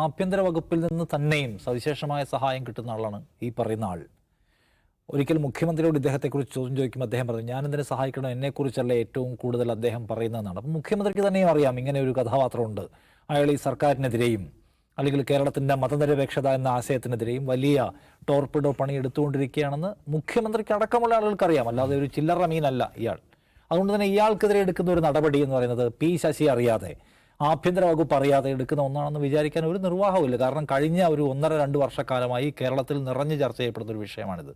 ആഭ്യന്തര വകുപ്പിൽ നിന്ന് തന്നെയും സവിശേഷമായ സഹായം കിട്ടുന്ന ആളാണ് ഈ പറയുന്ന ആൾ. ഒരിക്കൽ മുഖ്യമന്ത്രിയോട് ഇദ്ദേഹത്തെക്കുറിച്ച് ചോദ്യം ചോദിക്കുമ്പോൾ അദ്ദേഹം പറഞ്ഞു, ഞാനെന്തിനെ സഹായിക്കണം, എന്നെക്കുറിച്ചല്ല ഏറ്റവും കൂടുതൽ അദ്ദേഹം പറയുന്നതെന്നാണ്. അപ്പം മുഖ്യമന്ത്രിക്ക് തന്നെയും അറിയാം ഇങ്ങനെ ഒരു കഥാപാത്രമുണ്ട്. അയാൾ ഈ സർക്കാരിനെതിരെയും അല്ലെങ്കിൽ കേരളത്തിൻ്റെ മതനിരപേക്ഷത എന്ന ആശയത്തിനെതിരെയും വലിയ ടോർപിഡോ പണി എടുത്തുകൊണ്ടിരിക്കുകയാണെന്ന് മുഖ്യമന്ത്രിക്ക് അടക്കമുള്ള ആളുകൾക്കറിയാം. അല്ലാതെ ഒരു ചില്ലറ മീനല്ല ഇയാൾ. അതുകൊണ്ട് തന്നെ ഇയാൾക്കെതിരെ എടുക്കുന്ന ഒരു നടപടി എന്ന് പറയുന്നത് പി ശശി അറിയാതെ, ആഭ്യന്തര വകുപ്പ് അറിയാതെ എടുക്കുന്ന ഒന്നാണെന്ന് വിചാരിക്കാൻ ഒരു നിർവാഹവുമില്ല. കാരണം കഴിഞ്ഞ ഒരു 1.5-2 വർഷക്കാലമായി കേരളത്തിൽ നിറഞ്ഞു ചർച്ച ചെയ്യപ്പെടുന്ന ഒരു വിഷയമാണിത്.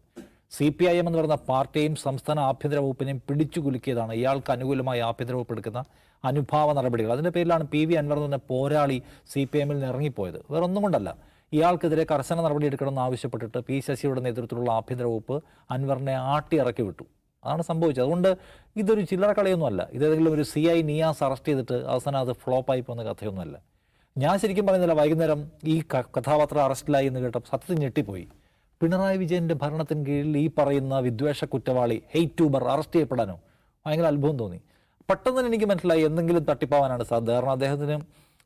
CPIM എന്ന് പറയുന്ന പാർട്ടിയും സംസ്ഥാന ആഭ്യന്തര വകുപ്പിനെയും പിടിച്ചു കുലുക്കിയതാണ് ഇയാൾക്ക് അനുകൂലമായി ആഭ്യന്തര വകുപ്പ് എടുക്കുന്ന അനുഭാവ നടപടികൾ. അതിൻ്റെ പേരിലാണ് PV അൻവർ എന്ന് പറഞ്ഞ പോരാളി CPIM-ൽ നിന്ന് ഇറങ്ങിപ്പോയത്. വേറെ ഒന്നും കൊണ്ടല്ല, ഇയാൾക്കെതിരെ കർശന നടപടി എടുക്കണമെന്ന് ആവശ്യപ്പെട്ടിട്ട് പി ശശിയുടെ നേതൃത്വത്തിലുള്ള ആഭ്യന്തര വകുപ്പ് അൻവറിനെ ആട്ടി ഇറക്കി വിട്ടു. അതാണ് സംഭവിച്ചത്. അതുകൊണ്ട് ഇതൊരു ചില്ലറ കളിയൊന്നുമല്ല. ഇതേതെങ്കിലും ഒരു CI നിയാസ് അറസ്റ്റ് ചെയ്തിട്ട് അവസാനം അത് ഫ്ലോപ്പായി പോകുന്ന കഥയൊന്നുമല്ല. ഞാൻ ശരിക്കും പറയുന്നില്ല, വൈകുന്നേരം ഈ കഥാപാത്രം അറസ്റ്റിലായി എന്ന് കേട്ടപ്പോൾ സത്യത്തിൽ ഞെട്ടിപ്പോയി. പിണറായി വിജയൻ്റെ ഭരണത്തിന് കീഴിൽ ഈ പറയുന്ന വിദ്വേഷ കുറ്റവാളി ഹെയ്റ്റ് ട്യൂബർ അറസ്റ്റ് ചെയ്യപ്പെടാനോ ഭയങ്കര അത്ഭുതം തോന്നി. പെട്ടെന്ന് എനിക്ക് മനസ്സിലായി എന്തെങ്കിലും തട്ടിപ്പാവാനാണ് സാധ്യത. കാരണം അദ്ദേഹത്തിന്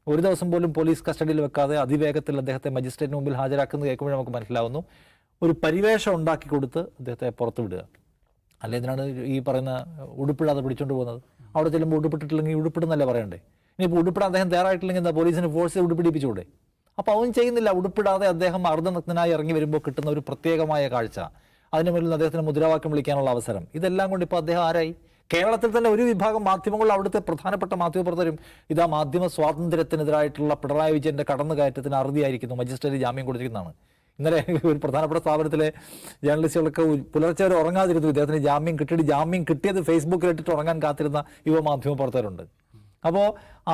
ഒരു ദിവസം പോലും പോലീസ് കസ്റ്റഡിയിൽ വെക്കാതെ അതിവേഗത്തിൽ അദ്ദേഹത്തെ മജിസ്ട്രേറ്റിന് മുമ്പിൽ ഹാജരാക്കുന്നത് കേൾക്കുമ്പോൾ നമുക്ക് മനസ്സിലാവുന്നു ഒരു പരിവേഷം ഉണ്ടാക്കി കൊടുത്ത് അദ്ദേഹത്തെ പുറത്തു വിടുക. അല്ലെ എന്തിനാണ് ഈ പറയുന്ന ഉടുപ്പിടാതെ പിടിച്ചുകൊണ്ട് പോകുന്നത്? അവിടെ ചെല്ലുമ്പോൾ ഉടുപ്പിട്ടിട്ടില്ലെങ്കിൽ ഉടുപ്പിടുന്നല്ലേ പറയണ്ടേ? ഇനിയിപ്പോൾ ഉടുപ്പിടാൻ അദ്ദേഹം തയ്യാറായിട്ടില്ലെങ്കിൽ എന്താ പോലീസിന് ഫോഴ്സ് ഉടുപ്പിടിപ്പിച്ചുകൂടെ? അപ്പോൾ അവൻ ചെയ്യുന്നില്ല. ഉടുപ്പിടാതെ അദ്ദേഹം അർദ്ധനഗ്നനായി ഇറങ്ങി വരുമ്പോൾ കിട്ടുന്ന ഒരു പ്രത്യേകമായ കാഴ്ച, അതിന് മുന്നിൽ അദ്ദേഹത്തിന് മുദ്രാവാക്യം വിളിക്കാനുള്ള അവസരം, ഇതെല്ലാം കൊണ്ട് ഇപ്പോൾ അദ്ദേഹം ആരായി? കേരളത്തിൽ തന്നെ ഒരു വിഭാഗം മാധ്യമങ്ങൾ, അവിടുത്തെ പ്രധാനപ്പെട്ട മാധ്യമപ്രവർത്തകരും ഇതാ മാധ്യമ സ്വാതന്ത്ര്യത്തിനെതിരായിട്ടുള്ള പിണറായി വിജയൻ്റെ കടന്നുകയറ്റത്തിന് അറുതിയായിരിക്കുന്നു, മജിസ്ട്രേറ്റ് ജാമ്യം കൊടുത്തിരിക്കുന്നതാണ്. ഇന്നലെ ഒരു പ്രധാനപ്പെട്ട സ്ഥാപനത്തിലെ ജേർണലിസ്റ്റുകളൊക്കെ പുലർച്ചെ വരെ ഉറങ്ങാതിരുന്നു. ഇദ്ദേഹത്തിന് ജാമ്യം കിട്ടിയത് ഫേസ്ബുക്കിലിട്ടിട്ട് ഉറങ്ങാൻ കാത്തിരുന്ന യുവ മാധ്യമ പ്രവർത്തകരുണ്ട്. അപ്പോൾ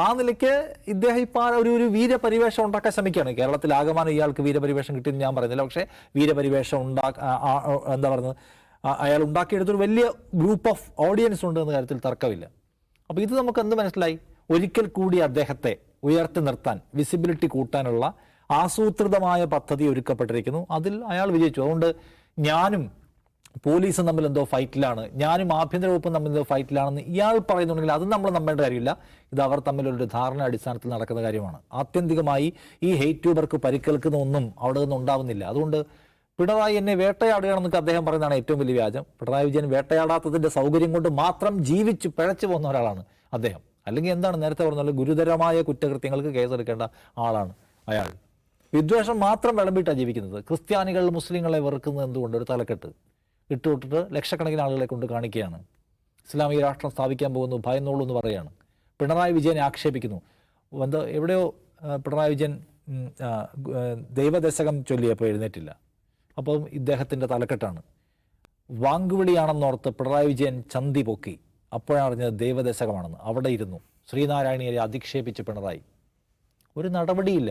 ആ നിലയ്ക്ക് ഇദ്ദേഹം ഇപ്പോൾ ഒരു വീരപരിവേഷം ഉണ്ടാക്കാൻ ശ്രമിക്കുകയാണ്. കേരളത്തിൽ ആകമാനം ഇയാൾക്ക് വീരപരിവേഷം കിട്ടിയെന്ന് ഞാൻ പറയുന്നില്ല. പക്ഷേ വീരപരിവേഷം എന്താ പറയുന്നത്, അയാൾ ഉണ്ടാക്കിയെടുത്തൊരു വലിയ ഗ്രൂപ്പ് ഓഫ് ഓഡിയൻസ് ഉണ്ട് എന്ന കാര്യത്തിൽ തർക്കമില്ല. അപ്പോൾ ഇത് നമുക്ക് എന്ത് മനസ്സിലായി? ഒരിക്കൽ കൂടി അദ്ദേഹത്തെ ഉയർത്തി നിർത്താൻ, വിസിബിലിറ്റി കൂട്ടാനുള്ള ആസൂത്രിതമായ പദ്ധതി ഒരുക്കപ്പെട്ടിരിക്കുന്നു. അതിൽ അയാൾ വിജയിച്ചു. അതുകൊണ്ട് ഞാനും പോലീസും തമ്മിൽ എന്തോ ഫൈറ്റിലാണ്, ഞാനും ആഭ്യന്തര വകുപ്പും തമ്മിൽ എന്തോ ഫൈറ്റിലാണെന്ന് ഇയാൾ പറയുന്നുണ്ടെങ്കിൽ അത് നമ്മൾ നമ്പേണ്ട കാര്യമില്ല. ഇത് അവർ തമ്മിലൊരു ധാരണ അടിസ്ഥാനത്തിൽ നടക്കുന്ന കാര്യമാണ്. ആത്യന്തികമായി ഈ ഹെയ്റ്റ് ട്യൂബർക്ക് പരിക്കേൽക്കുന്ന ഒന്നും അവിടെ നിന്ന് ഉണ്ടാവുന്നില്ല. അതുകൊണ്ട് പിണറായി എന്നെ വേട്ടയാടുകയാണെന്നൊക്കെ അദ്ദേഹം പറയുന്നതാണ് ഏറ്റവും വലിയ വ്യാജം. പിണറായി വിജയൻ വേട്ടയാടാത്തതിൻ്റെ സൗകര്യം കൊണ്ട് മാത്രം ജീവിച്ച് പിഴച്ചു പോകുന്ന ഒരാളാണ് അദ്ദേഹം. അല്ലെങ്കിൽ എന്താണ് നേരത്തെ പറഞ്ഞാൽ ഗുരുതരമായ കുറ്റകൃത്യങ്ങൾക്ക് കേസെടുക്കേണ്ട ആളാണ് അയാൾ. വിദ്വേഷം മാത്രം വിളമ്പിയിട്ടാണ് ജീവിക്കുന്നത്. ക്രിസ്ത്യാനികൾ മുസ്ലിങ്ങളെ വെറുക്കുന്നത് എന്തുകൊണ്ട്? ഒരു തലക്കെട്ട് ഇട്ടുവിട്ടിട്ട് ലക്ഷക്കണക്കിന് ആളുകളെ കൊണ്ട് കാണിക്കുകയാണ്. ഇസ്ലാമിക രാഷ്ട്രം സ്ഥാപിക്കാൻ പോകുന്നു, ഭയന്നോളൂ എന്ന് പറയുകയാണ്. പിണറായി വിജയനെ ആക്ഷേപിക്കുന്നു. എവിടെയോ പിണറായി വിജയൻ ദൈവദശകം ചൊല്ലിയപ്പോൾ എഴുന്നേറ്റില്ല. അപ്പം ഇദ്ദേഹത്തിൻ്റെ തലക്കെട്ടാണ്. വാങ്കുവിളിയാണെന്നോർത്ത് പിണറായി വിജയൻ ചന്തി പൊക്കി. അപ്പോഴാണ് അറിഞ്ഞത് ദൈവദശകമാണെന്ന്. അവിടെ ഇരുന്നു ശ്രീനാരായണീയരെ അധിക്ഷേപിച്ച് പിണറായി. ഒരു നടപടിയില്ല.